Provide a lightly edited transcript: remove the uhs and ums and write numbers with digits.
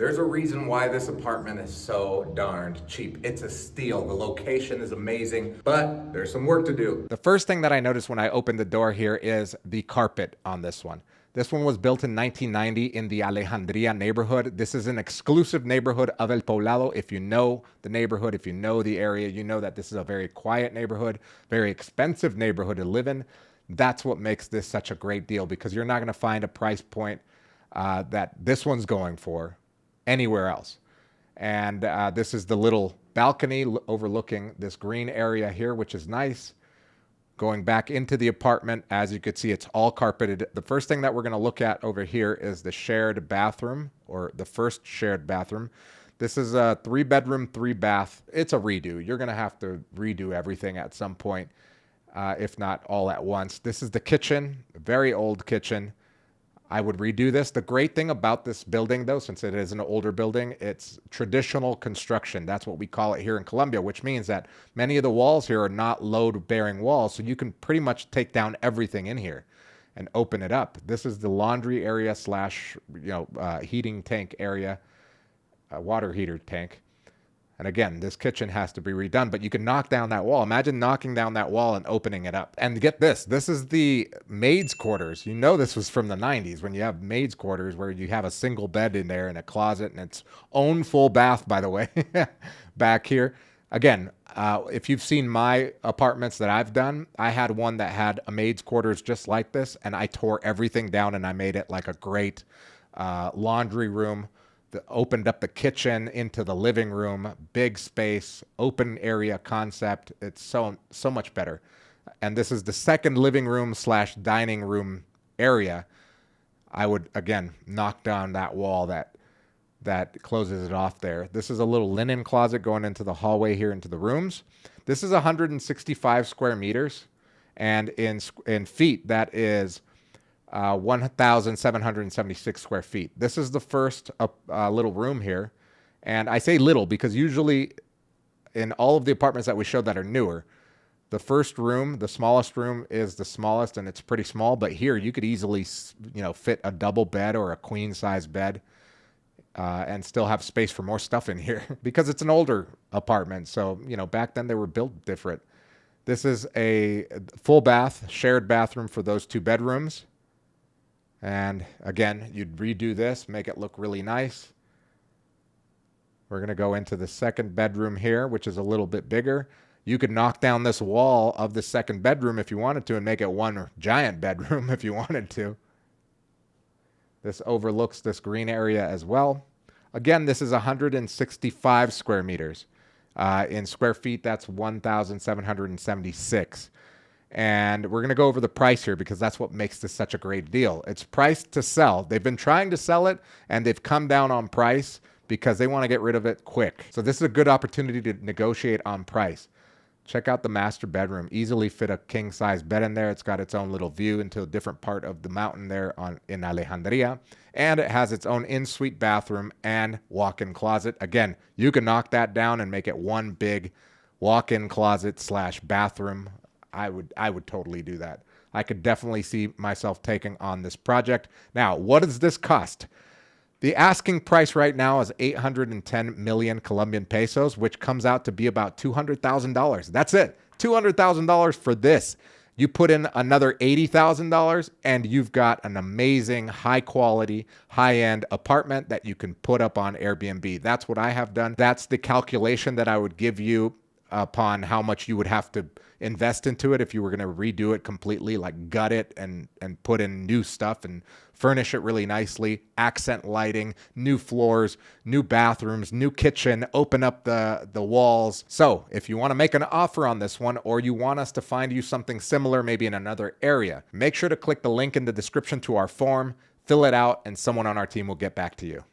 There's a reason why this apartment is so darned cheap. It's a steal. The location is amazing, but there's some work to do. The first thing that I noticed when I opened the door here is the carpet on this one. This one was built in 1990 in the Alejandria neighborhood. This is an exclusive neighborhood of El Poblado. If you know the neighborhood, if you know the area, you know that this is a very quiet neighborhood, very expensive neighborhood to live in. That's what makes this such a great deal, because you're not going to find a price point that this one's going for anywhere else. And this is the little balcony overlooking this green area here, which is nice. Going back into the apartment, as you can see, it's all carpeted. The first thing that we're going to look at over here is the shared bathroom, or the first shared bathroom. This is a 3-bedroom, 3-bath. It's a redo. You're going to have to redo everything at some point, if not all at once. This is the kitchen, a very old kitchen. I would redo this. The great thing about this building, though, since it is an older building, it's traditional construction. That's what we call it here in Colombia, which means that many of the walls here are not load-bearing walls, so you can pretty much take down everything in here and open it up. This is the laundry area slash, heating tank area, water heater tank. And again, this kitchen has to be redone, but you can knock down that wall. Imagine knocking down that wall and opening it up. And get this, this is the maid's quarters. You know this was from the 90s, when you have maid's quarters where you have a single bed in there and a closet and its own full bath, by the way, back here. Again, if you've seen my apartments that I've done, I had one that had a maid's quarters just like this, and I tore everything down and I made it like a great laundry room. Opened up the kitchen into the living room, big space, open area concept. It's so much better. And this is the second living room slash dining room area. I would, again, knock down that wall that closes it off there. This is a little linen closet going into the hallway here into the rooms. This is 165 square meters. And in feet, that is 1,776 square feet. This is the first little room here. And I say little because usually in all of the apartments that we showed that are newer, the first room, the smallest room, is the smallest, and it's pretty small. But here you could easily, fit a double bed or a queen size bed and still have space for more stuff in here because it's an older apartment. So, back then they were built different. This is a full bath, shared bathroom for those 2 bedrooms. And again, you'd redo this, make it look really nice. We're going to go into the second bedroom here, which is a little bit bigger. You could knock down this wall of the second bedroom if you wanted to and make it one giant bedroom if you wanted to. This overlooks this green area as well. Again, this is 165 square meters. In square feet, that's 1,776. And we're going to go over the price here because that's what makes this such a great deal. It's priced to sell. They've been trying to sell it, and they've come down on price because they want to get rid of it quick. So this is a good opportunity to negotiate on price. Check out the master bedroom. Easily fit a king-size bed in there. It's got its own little view into a different part of the mountain there in Alejandria. And it has its own in-suite bathroom and walk-in closet. Again, you can knock that down and make it one big walk-in closet slash bathroom. I would totally do that. I could definitely see myself taking on this project. Now, what does this cost? The asking price right now is 810 million Colombian pesos, which comes out to be about $200,000. That's it. $200,000 for this. You put in another $80,000 and you've got an amazing, high quality, high end apartment that you can put up on Airbnb. That's what I have done. That's the calculation that I would give you upon how much you would have to invest into it if you were going to redo it completely, like gut it and put in new stuff and furnish it really nicely, accent lighting, new floors, new bathrooms, new kitchen, open up the walls. So if you want to make an offer on this one, or you want us to find you something similar maybe in another area, make sure to click the link in the description to our form, fill it out, and someone on our team will get back to you.